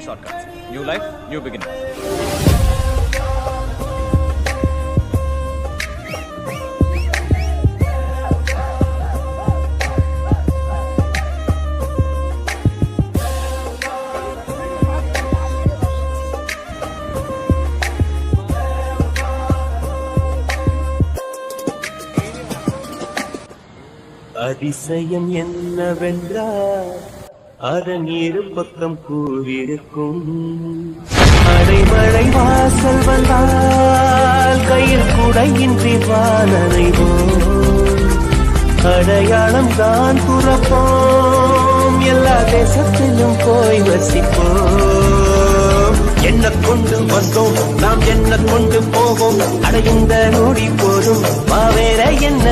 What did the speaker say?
more shortcuts. New life, new beginning. அதிசயம் என்னவென்றால் அதன் இரு பக்கம் கூவிருக்கும். அடைமழை வாசல் வந்தால் கையில் குடையின்றி வானனைவோம். அடையாளம் தான் துறப்போம், எல்லா தேசத்திலும் போய் வசிப்போம். என்ன கொண்டு வந்தோம் நாம், என்ன கொண்டு போவோம், அடைந்த நொடி போதும் வேற என்ன